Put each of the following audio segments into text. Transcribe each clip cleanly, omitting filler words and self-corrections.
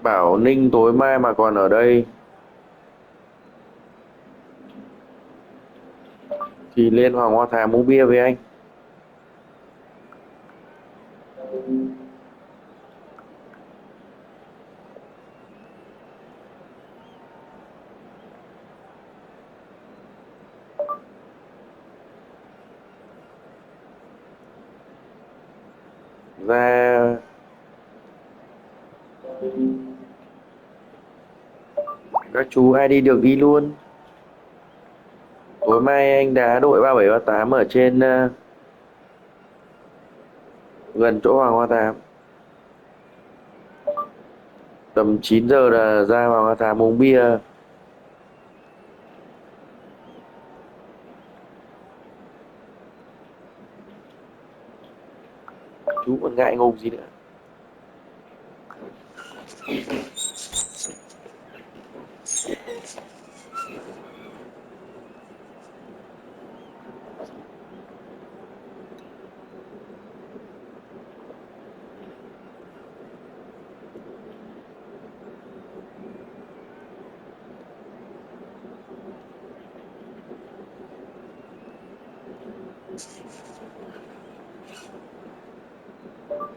Bảo Ninh tối mai mà còn ở đây thì lên Hoàng Hoa Thám uống bia với anh. Ra các chú ai đi được đi luôn. Tối mai anh đá đội 37 38 ở trên gần chỗ Hoàng Hoa Thám. Tầm 9 giờ là ra Hoàng Hoa Thám uống bia. Chú còn ngại ngùng gì nữa.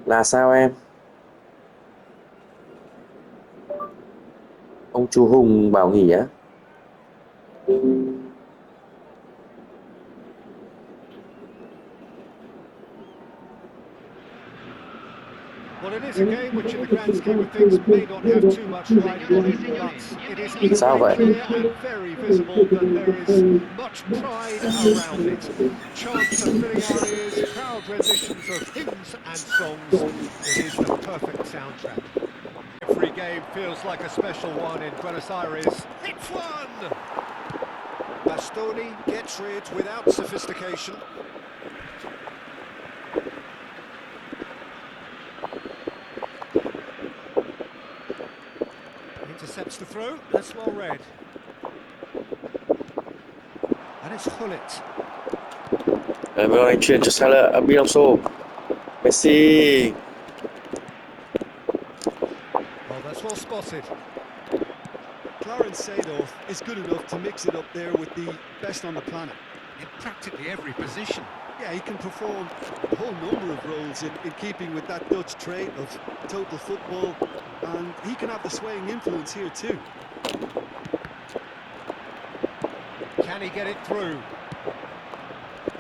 Là sao em? Ông chú Hùng bảo nghỉ á? Well, it is a game which in the grand scheme of things may not have too much riding on it, but it is Sao equally vậy? clear and very visible that there is much pride around it. Chants are filling our ears, proud renditions of hymns and songs. It is the perfect soundtrack. Every game feels like a special one in Buenos Aires. It's one! Bastoni gets rid without sophistication. Intercepts the throw, that's well read. And it's Hullet. Vâng, anh chuyển cho Salah Alonso. Messi. Well, that's well spotted. Clarence Seedorf is good enough to mix it up there with the best on the planet. In practically every position. Yeah, he can perform a whole number of roles in keeping with that Dutch trait of total football, and he can have the swaying influence here too. Can he get it through?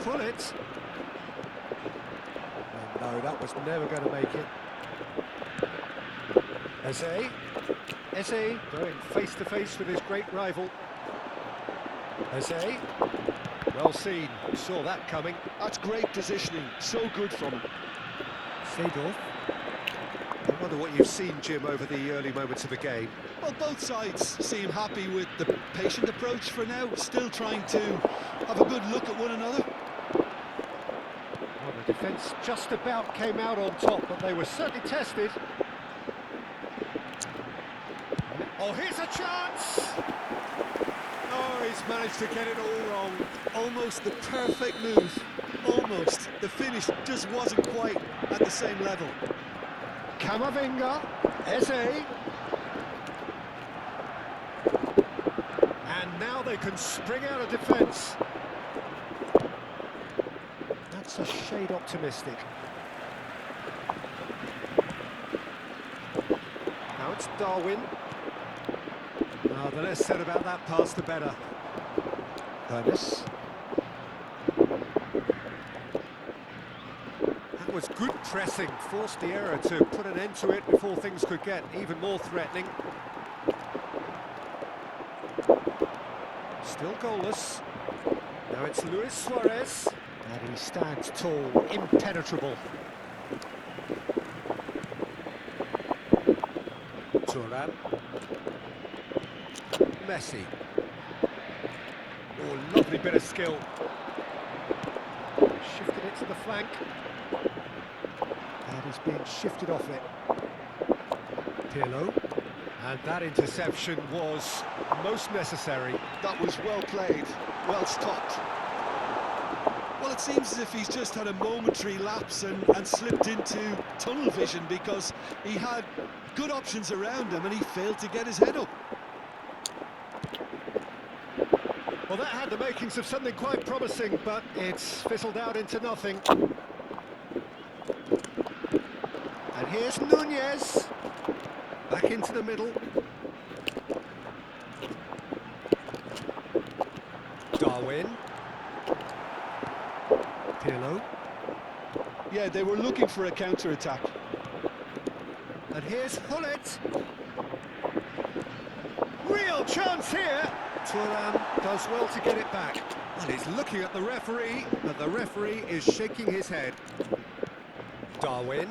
Hullet. No, that was never going to make it. Eze going face to face with his great rival. Eze. Well seen, saw that coming. That's great positioning, so good from him. Seedorf. I wonder what you've seen, Jim, over the early moments of the game. Well, both sides seem happy with the patient approach for now, still trying to have a good look at one another. Well, the defence just about came out on top, but they were certainly tested. Oh, here's a chance! Oh, he's managed to get it all wrong. Almost the perfect move. Almost. The finish just wasn't quite at the same level. Camavinga, Eze. And now they can spring out of defence. That's a shade optimistic. Now it's Darwin. Oh, the less said about that pass, the better. Ernest. That was good pressing, forced the error to put an end to it before things could get even more threatening. Still goalless. Now it's Luis Suarez. And he stands tall, impenetrable. Turan. Messi. Oh, lovely bit of skill. Shifted it to the flank. And He's been shifted off it. Pirlo. And that interception was most necessary. That was well played, well stopped. Well, it seems as if he's just had a momentary lapse and slipped into tunnel vision, because he had good options around him and he failed to get his head up. Well, that had the makings of something quite promising, but it's fizzled out into nothing. And here's Nunez. Back into the middle. Darwin. Pirlo. Yeah, they were looking for a counter-attack. And here's Hullet. Real chance here. Thuram does well to get it back. And he's looking at the referee, but the referee is shaking his head. Darwin.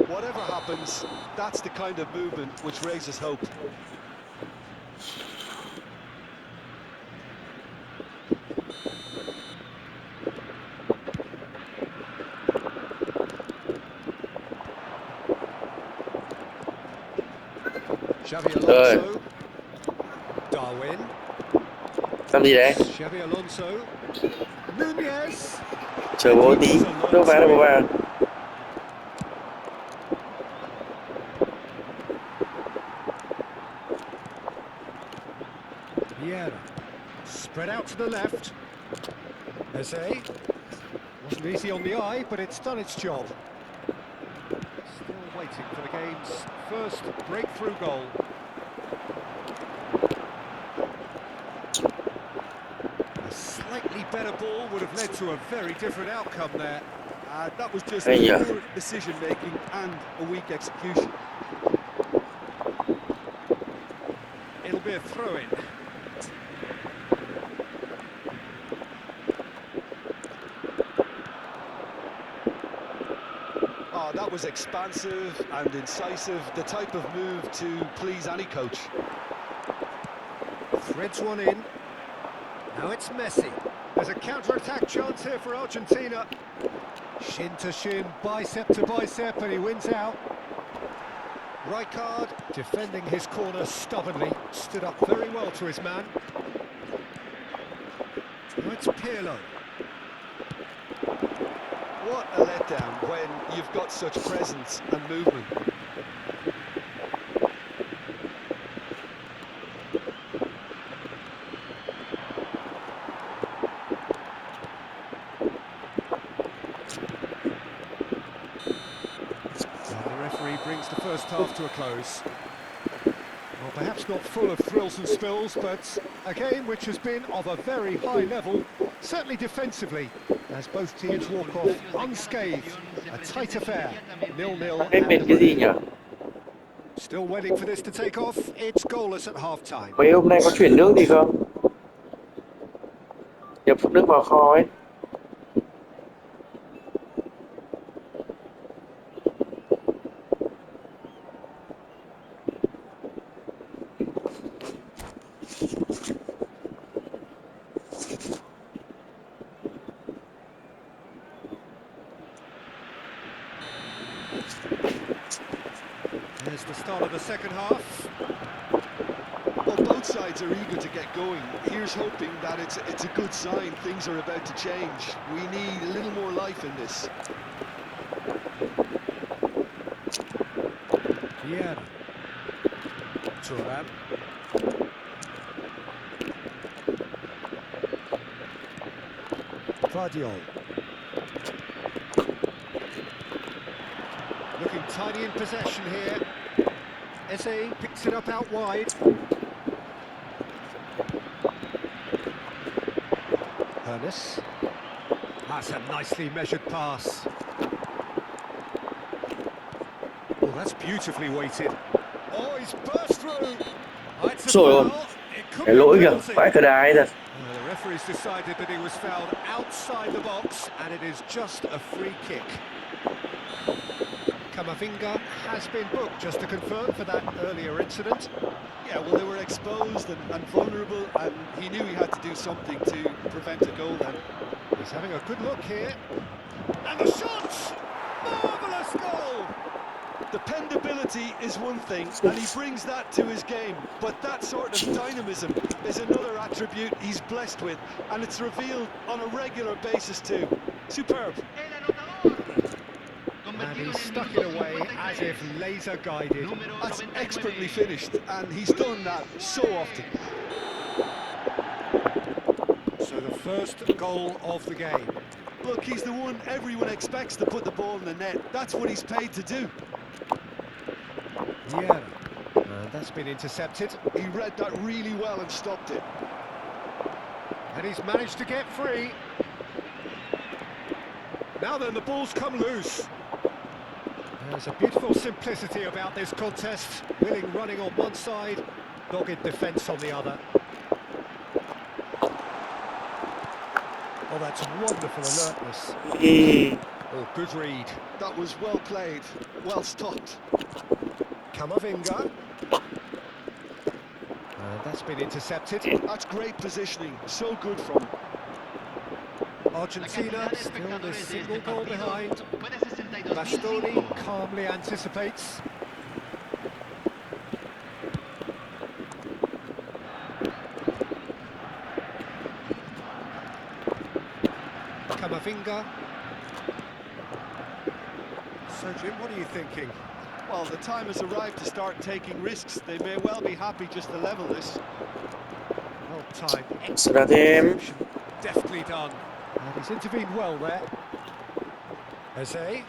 Whatever happens, that's the kind of movement which raises hope. Xavi Alonso. Darwin. Làm gì đấy? Xavi Alonso. Nunez. Chờ bố tí, đâu vào đâu vào. Vieira. Spread out to the left. Eze. Wasn't easy on the eye, but it's done its job. Still waiting for the game's first breakthrough goal. A slightly better ball would have led to a very different outcome there. That was just Hey, yeah. poor decision-making and a weak execution. It'll be a throw-in. Oh, that was expansive and incisive, the type of move to please any coach. Threads one in. Now it's Messi. There's a counter-attack chance here for Argentina. Shin to shin, bicep to bicep, and he wins out. Rijkaard, defending his corner stubbornly, stood up very well to his man. Now it's Pirlo. What a letdown when you've got such presence and movement. The referee brings the first half to a close. Well, perhaps not full of thrills and spills, but a game which has been of a very high level, certainly defensively, as both teams walk off unscathed. A tight affair, 0-0 Hết at bên the cái gì break. nhỉ? Still waiting for this to take off. It's goalless at half-time. Mấy hôm nay có chuyển nước gì không? Nhập nước vào kho ấy. There's the start of the second half. Well, both sides are eager to get going. Here's hoping that it's a good sign. Things are about to change. We need a little more life in this. Vieira. Thuram. Guardiol. Looking tidy in possession here. Eze picks it up out wide. Ernest. That's a nicely measured pass. Oh, that's beautifully weighted. Oh, he's burst through. Oh, it's a Trời ơi, foul. It could cái be a lỗi kìa, penalty. vãi cả đái thật. The referee's decided that he was fouled outside the box, and it is just a free kick. Camavinga has been booked, just to confirm, for that earlier incident. Yeah, well, they were exposed and vulnerable, and he knew he had to do something to prevent a goal then. He's having a good look here. And the shot! goal! Dependability is one thing, and he brings that to his game. But that sort of dynamism is another attribute he's blessed with, and it's revealed on a regular basis too. Superb. And he stuck it away as if laser guided. That's expertly finished, and he's done that so often. So the first goal of the game. Look, he's the one everyone expects to put the ball in the net. That's what he's paid to do. Yeah, and that's been intercepted. He read that really well and stopped it. And he's managed to get free. Now then, the ball's come loose. There's a beautiful simplicity about this contest. Willing running on one side, dogged defence on the other. Oh, that's wonderful alertness. Oh, good read. That was well played, well stopped. Kamavinga. And that's been intercepted. That's great positioning, so good from him. Argentina still a single goal behind. Bastoni calmly anticipates. Kamavinga. So Jim, what are you thinking? Well, the time has arrived to start taking risks. They may well be happy just to level this. Well timed. Sudah tim. Deftly done. And he's intervened well there. Eze.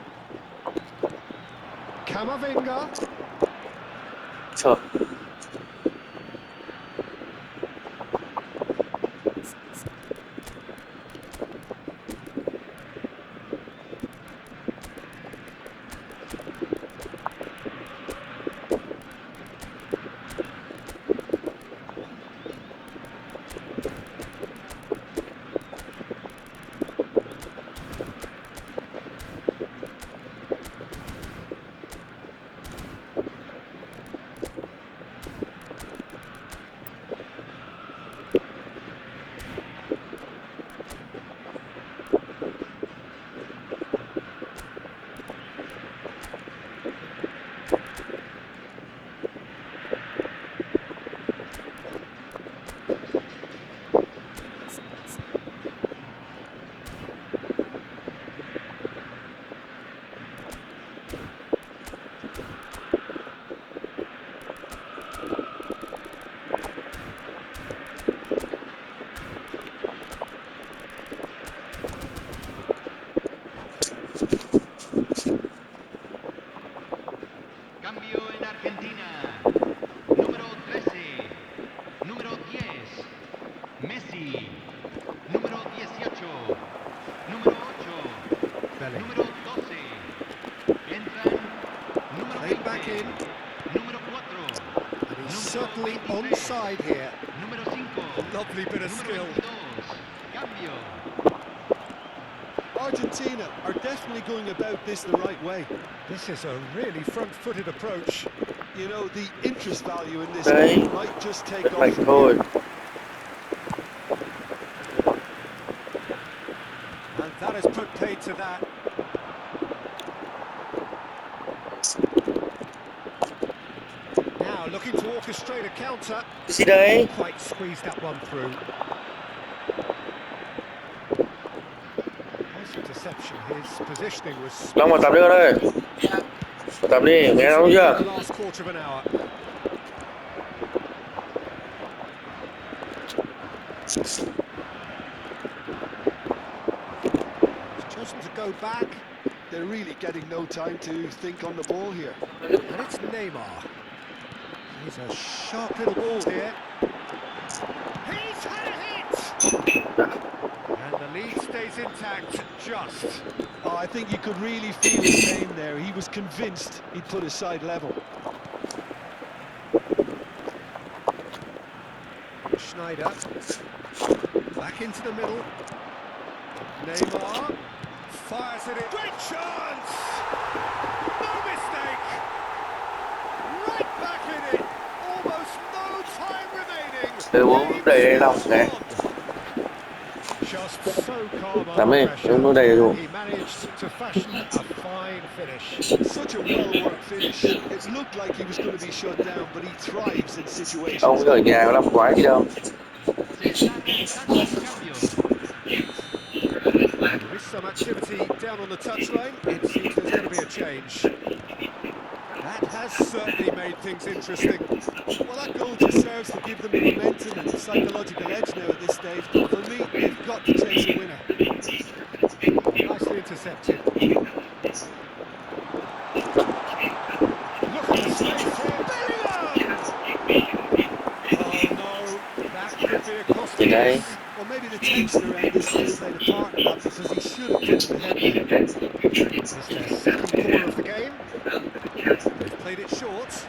Kamavinga. Trời. Cambio en Argentina. Número 13. Número 10. Messi. Número 18. Número 8. Belly. Número 12. Entran. Número Played back 20. in. Número 4. And he's certainly onside here. Número 5. Lovely bit of Número skill. 22. Cambio. Argentina are definitely going about this the right way. This is a really front-footed approach. You know, the interest value in this Đấy. game might just take off Mạnh from thôi. here. And that has put paid to that. Now looking to orchestrate a counter. Cái gì đấy? Quite squeezed that one through. Nice interception. His positioning was... Long vào tắm đi con ơi. Vào tắm đi, nghe không chưa? The last quarter of an hour. He's chosen to go back. They're really getting no time to think on the ball here. And it's Neymar. He's a sharp little ball here. He's had a hit! And the lead stays intact, just. Oh, I think you could really feel his pain there. He was convinced he'd put his side level. Schneider. Back into the middle. Neymar. Fires it in. Great chance! No mistake! Right back in it! Almost no time remaining. Từ bố để lòng này. Just So calm Tắm under đi, pressure, nó đầy and đủ. he managed to fashion a fine finish. Such a well-worked finish. It looked like he was going to be shut down, but he thrives in situations Ông ở like nhà có this. làm quái gì đâu. Se está realizando el cambio. Well, there is some activity down on the touchline. It seems there's going to be a change. That has certainly made things interesting. Well, that goal just serves to give them the momentum and psychological edge now at this stage, but for me, they've got to chase a winner. Oh, nicely intercepted. Look at the space here. Bellingham! Oh no, that could be a costly Thì đây, miss. Well, maybe the tension around this game played a part in that because he should have given the head there. It's their second corner of the game. They've played it short.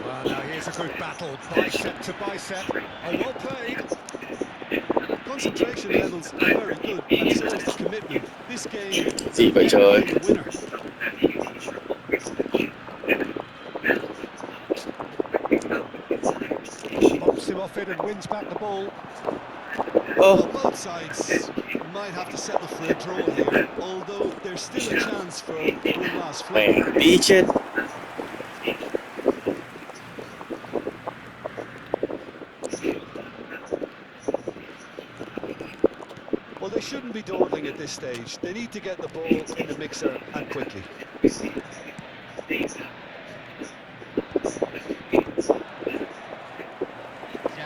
Well, now here's a good battle, bicep to bicep. Oh, well played. Concentration levels are very good, and so is the commitment. This game, gì they've vậy got to trời? find a winner. Bumps him off it and wins back the ball. Ơ, Well, both sides might have to settle for a draw here, although there's still a chance for one last flick. mẹ tí chết. Well, they shouldn't be dawdling at this stage. They need to get the ball in the mixer and quickly. Se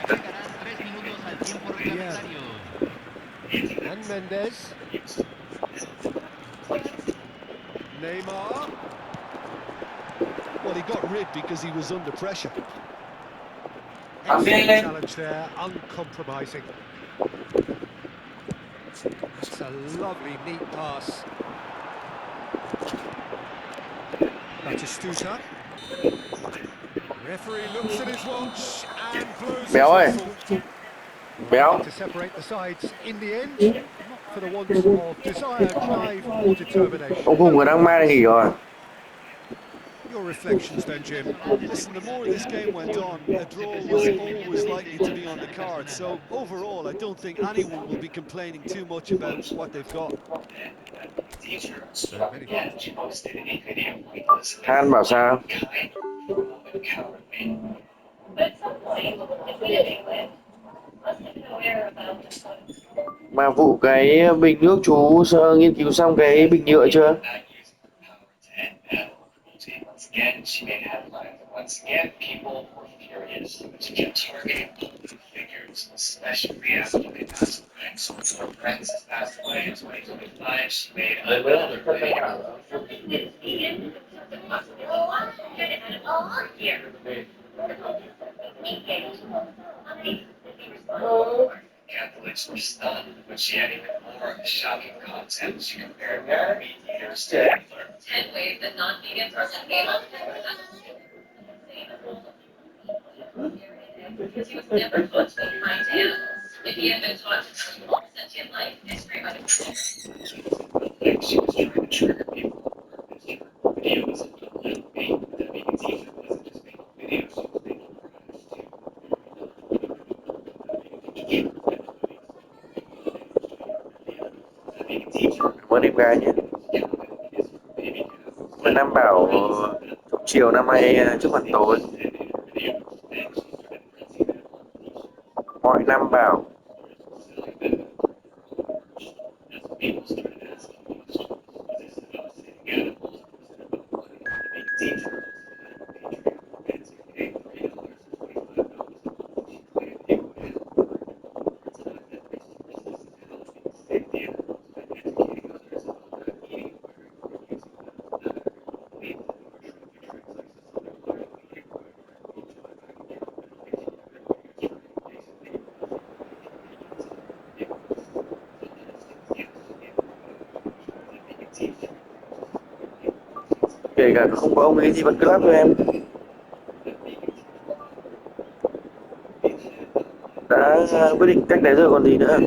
agregarán 3 minutos al tiempo Yeah. reglamentario. And Mendes. Neymar. Well, he got rid because he was under pressure. Excellent challenge there, uncompromising. That's a lovely, neat pass. Batistuta. Referee looks at his watch and blows his Béo ơi, whistle. béo. To separate the sides in the end, not for the want of desire, drive or determination. Ông Hùng đang mang nghỉ rồi. Your reflections then, Jim. Listen, the more this game went on, a draw was always likely to be on the card. So overall, I don't think anyone will be complaining too much about what they've got. Than bảo sao? Mà vụ cái bình nước chú nghiên cứu xong cái bình nhựa chưa? Cảm ơn em gái nhé. Mà Nam bảo chục chiều năm nay trước mặt tối. Mọi năm bảo. Kể cả không có ông ấy thì vẫn cứ lắp cho em. Đã quyết định cách đấy rồi còn gì nữa.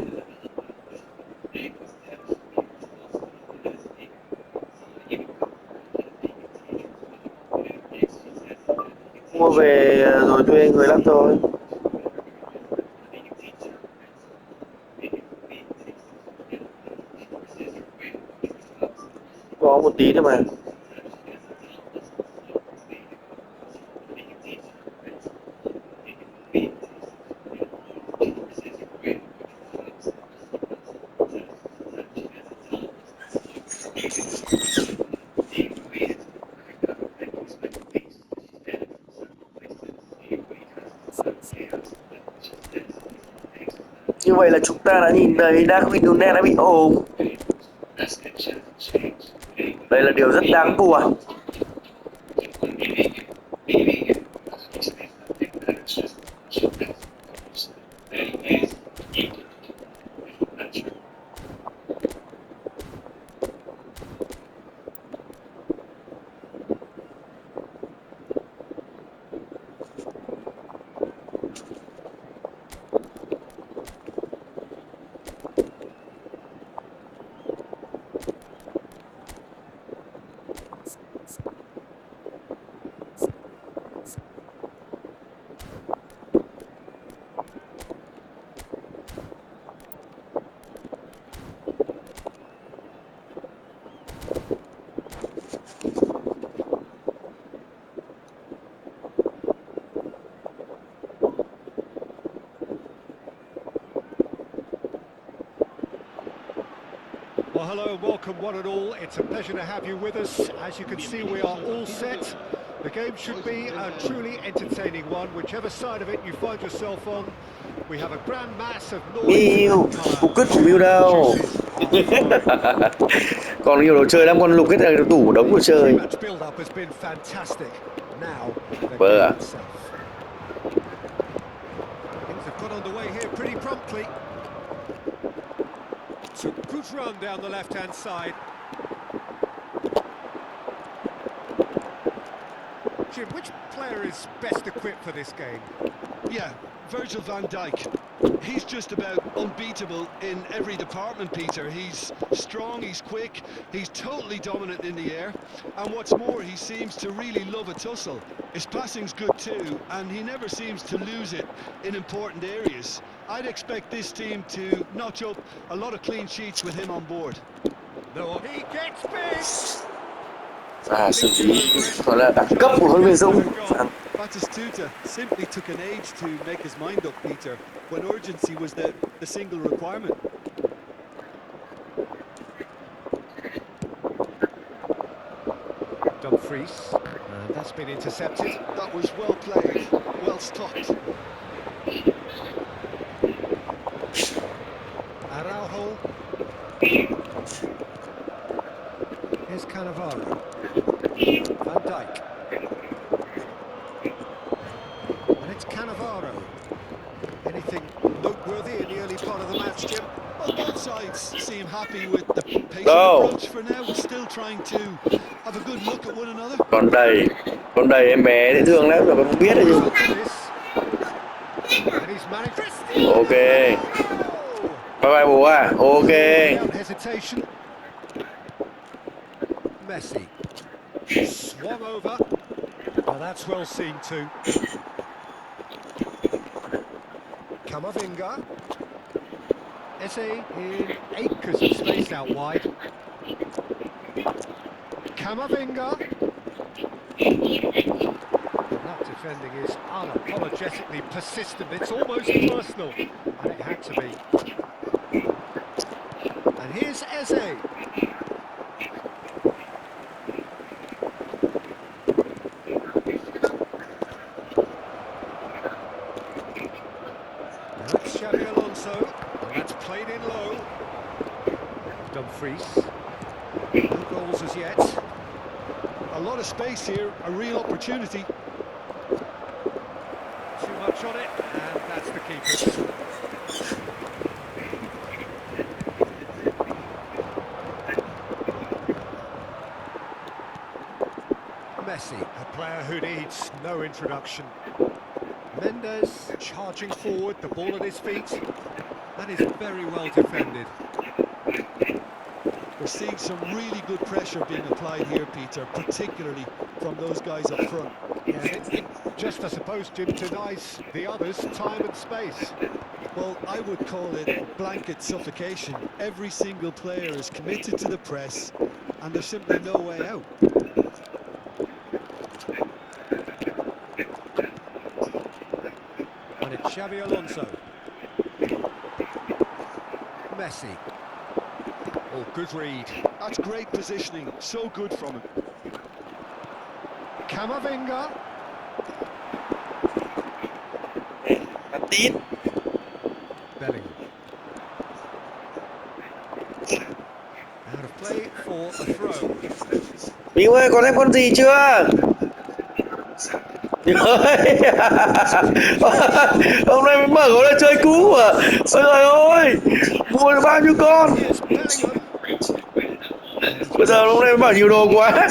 Mua về rồi thuê người lắp thôi. có một tí nữa mà. Như vậy là chúng ta đã nhìn thấy Darwin Núñez đã bị ốm. Đây là điều rất đáng buồn. Well, hello and welcome one and all. It's a pleasure to have you with us. As you can see, we are all set. The game should be a truly entertaining one, whichever side of it you find yourself on. We have a grand mass of noise. Cục cứt của Miu đâu. Còn nhiều đồ chơi lắm, con lục hết ra tủ đống đồ chơi. Match build-up has been fantastic. Now, the Vâng game ạ. itself. Things have got underway here pretty promptly. Took a good run down the left-hand side. Jim, which player is best equipped for this game? Yeah, Virgil van Dijk. He's just about unbeatable in every department, Peter. He's strong, he's quick, he's totally dominant in the air. And what's more, he seems to really love a tussle. His passing's good too, and he never seems to lose it in important areas. I'd expect this team to notch up a lot of clean sheets with him on board. No, he gets big! Xử lý gọi là đẳng cấp của huấn luyện viên Dũng. Batistuta simply took an age to make his mind up, Peter, when urgency was the single requirement. Dumfries, and that's been intercepted. That was well played, well stopped. Araujo. Here's Cannavaro. Van Dijk. And it's Cannavaro. Anything noteworthy in the early part of the match, Jim? Well, both sides seem happy with the patient Go. approach for now. We're still trying to have a good look at one another. Còn đầy em bé dễ thương lắm, mà không biết rồi chứ. And he's managed. Ok. Bye bye bố à. Ok. Without hesitation. Messi. Swung over. Well, that's well seen too. Camavinga. Eze in acres of space out wide. Camavinga. That defending is unapologetically persistent. It's almost personal, and it had to be. And here's Eze. That's Xabi Alonso, and that's played in low. Dumfries, no goals as yet. A lot of space here, a real opportunity. Too much on it, and that's the keeper. Messi, a player who needs no introduction. Mendes charging forward, the ball at his feet. That is very well defended. We're seeing some really good pressure being applied here, Peter, particularly from those guys up front. Yeah, it just, I suppose, Jim, denies the others time and space. Well, I would call it blanket suffocation. Every single player is committed to the press. and there's simply no way out. And it's Xabi Alonso. Messi. Oh, good read. That's great positioning, so good from him. Camavinga. Ăn tít. Bellingham. Out of play for a throw. Minh ơi, có thêm con gì chưa? Ơi. Hôm nay mới mở gói là chơi cũ à? Ôi trời ơi, mua được bao nhiêu con? Here's Bellingham. Bây giờ hôm nay mới mở nhiều đồ quá.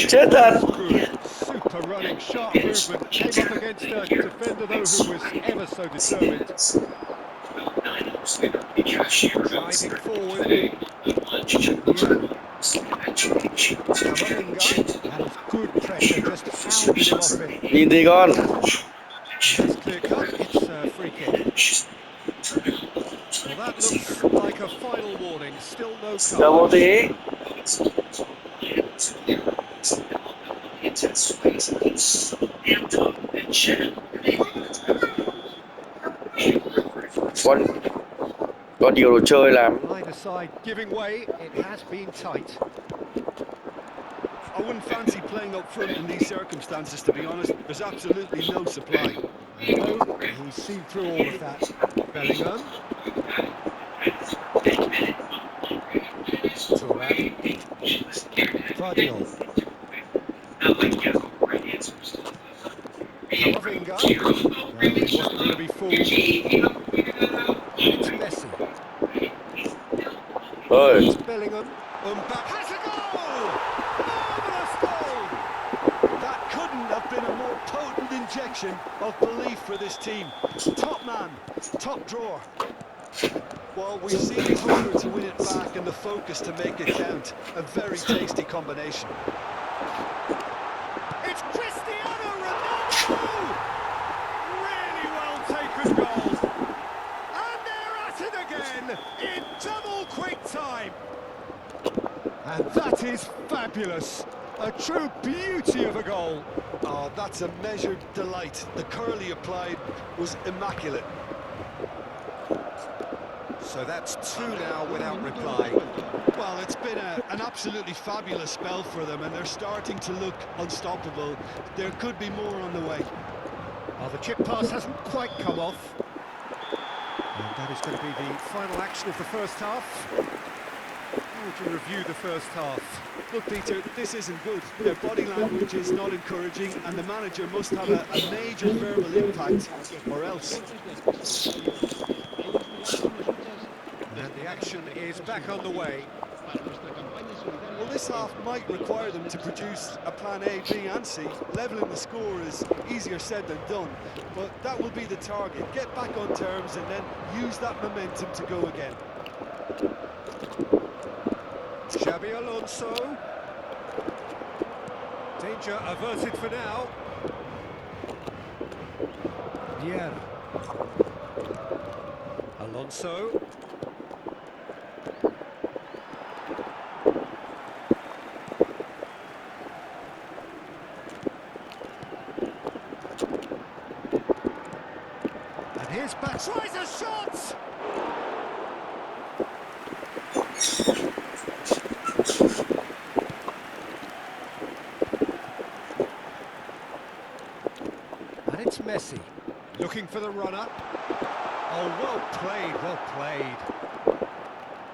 Chết thật. Good, super running, sharp movement. Came up against a defender though who was ever so determined. Driving forward. Yeah. Camavinga. That is good pressure, just hounded him off it. Nhìn thì con. That's clear cut, it's a free kick. Well, that looks like a final warning, still no Chờ một card. tí. Con nhiều đồ chơi lắm. Either side giving way, it has been tight. I wouldn't fancy playing up front in these circumstances, to be honest. There's absolutely no supply. No, he's seen through all of that. Bellingham. Thuram. Vardiol. Camavinga. No, he wasn't going to be fooled. It's Messi. Ơi. It's Bellingham. Has a goal! Marvellous goal! That couldn't have been a more potent injection of belief for this team. Top man, top drawer. Well, we've seen the hunger to win it back and the focus to make it count. A very tasty combination. It's Cristiano Ronaldo! Really well taken goal. And they're at it again in double quick time. And that is fabulous. A true beauty of a goal. Oh, that's a measured delight. The curl he applied was immaculate. So that's two now without reply. Well, it's been an absolutely fabulous spell for them, and they're starting to look unstoppable. There could be more on the way. Well, the chip pass hasn't quite come off. And that is going to be the final action of the first half. How would you review the first half? Look, Peter, this isn't good. Their body language is not encouraging, and the manager must have a major verbal impact, or else. And the action is back on the way. Well, this half might require them to produce a plan A, B and C. Levelling the score is easier said than done, but that will be the target. Get back on terms and then use that momentum to go again. Xabi Alonso. Danger averted for now. Pierre. Alonso. And here's back. Tries a shot! And it's Messi, looking for the run-up. Oh, well played, well played.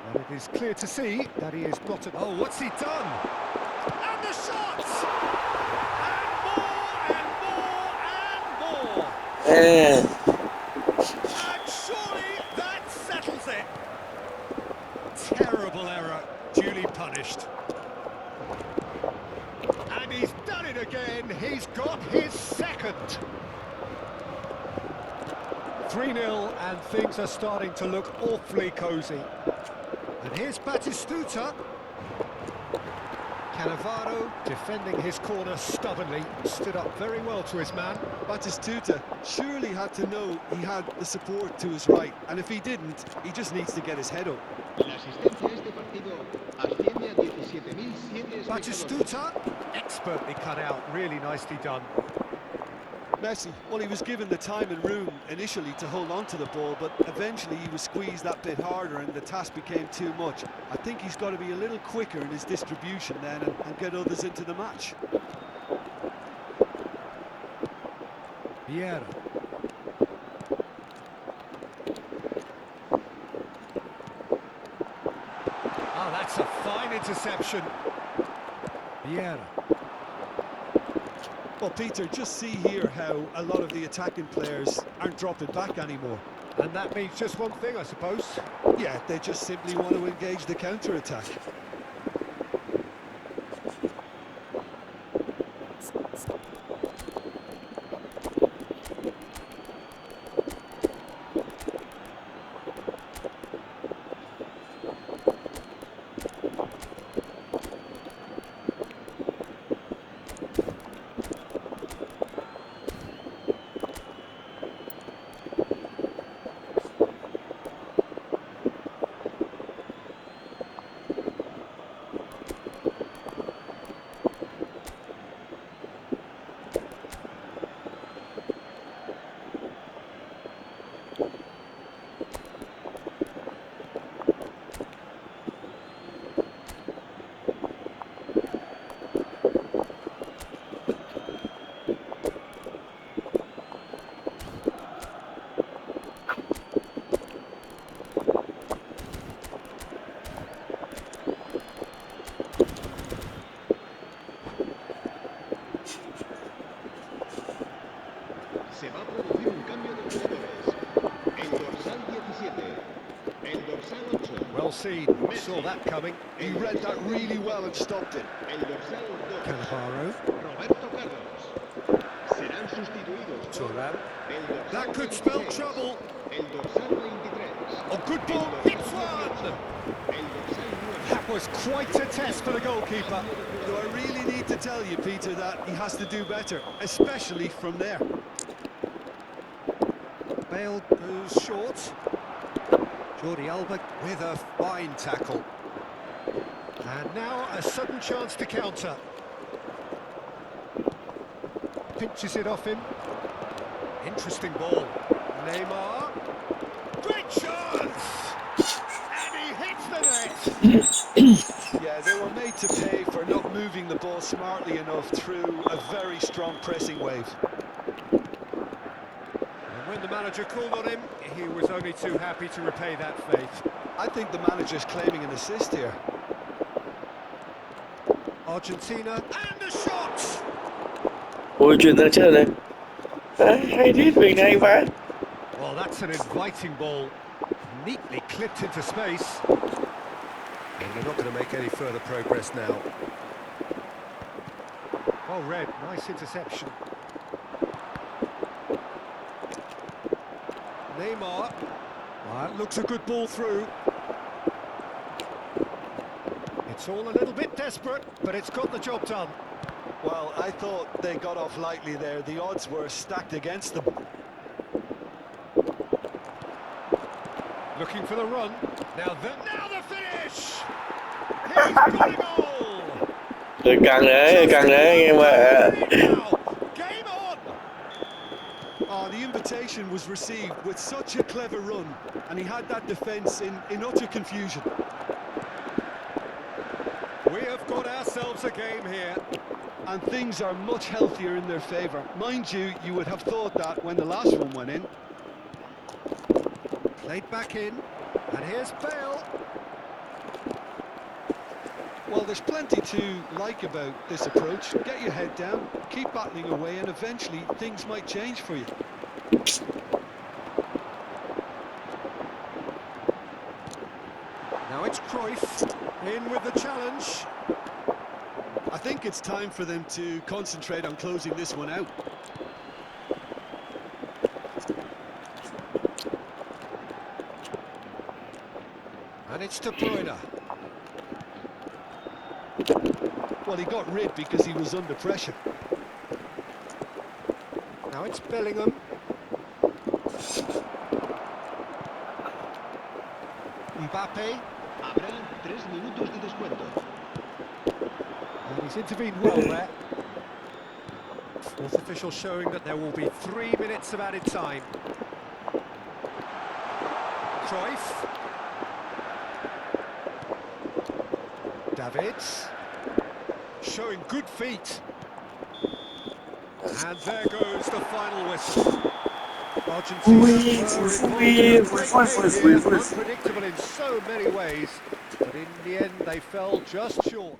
And it is clear to see that he is not... Oh, what's he done? And the shot! And more, and more, and more! À. And surely that settles it. Terrible error, duly punished. And he's done it again, he's got his second. 3-0 and things are starting to look awfully cosy. And here's Batistuta. Cannavaro defending his corner stubbornly, stood up very well to his man. Batistuta surely had to know he had the support to his right, and if he didn't, he just needs to get his head up. La asistencia a este partido asciende a 17.000. Batistuta, expertly cut out, really nicely done. Messi, well, he was given the time and room initially to hold on to the ball, but eventually he was squeezed that bit harder and the task became too much. I think he's got to be a little quicker in his distribution then and get others into the match. Vieira. Oh, that's a fine interception. Vieira. Well, Peter, just see here how a lot of the attacking players aren't dropping back anymore. And that means just one thing, I suppose. Yeah, they just simply want to engage the counter-attack. Se va a producir un cambio de jugadores. El dorsal 17, el dorsal 8. Well seen, saw that coming. He read that really well and stopped it. El dorsal 2. Cannavaro. Roberto Carlos. Serán sustituidos por Thuram. el dorsal That could spell 26, trouble. el dorsal 23. Oh, good ball, el hits dorsal one! 18, el dorsal 9. That was quite a test for the goalkeeper. Do I really need to tell you, Peter, that he has to do better, especially from there? Bale goes short. Jordi Alba with a fine tackle. And now a sudden chance to counter. Pinches it off him. Interesting ball. Neymar. Great chance! And he hits the net! Yeah, they were made to pay for not moving the ball smartly enough through a very strong pressing wave. And when the manager called on him, he was only too happy to repay that faith. I think the manager's claiming an assist here. Argentina, and a shot! Ôi chuyển sang chơi này. Hay thế mình hay quá. Well, that's an inviting ball. Neatly clipped into space. And they're not going to make any further progress now. Oh, Red, nice interception. Neymar. That looks a good ball through. It's all a little bit desperate, but it's got the job done. Well, I thought they got off lightly there. The odds were stacked against them. Looking for the run. Now the finish! He's got a goal! Căng đấy anh em ạ. Game on! Oh, the invitation was received with such a clever run, and he had that defence in utter confusion. We have got ourselves a game here. And things are much healthier in their favour. Mind you, you would have thought that when the last one went in. Played back in, and here's Bale. Well, there's plenty to like about this approach. Get your head down, keep battling away, and eventually things might change for you. Now it's Cruyff, in with the challenge. I think it's time for them to concentrate on closing this one out. And it's De Bruyne. Well, he got rid because he was under pressure. Now it's Bellingham. Mbappe. Habrá 3 minutos de descuento. He's intervened well there. Fourth official showing that there will be 3 minutes of added time. Cruyff. Davids. Showing good feet. And there goes the final whistle. Argentina were involved in a great game here, unpredictable in so many ways, but in the end they fell just short.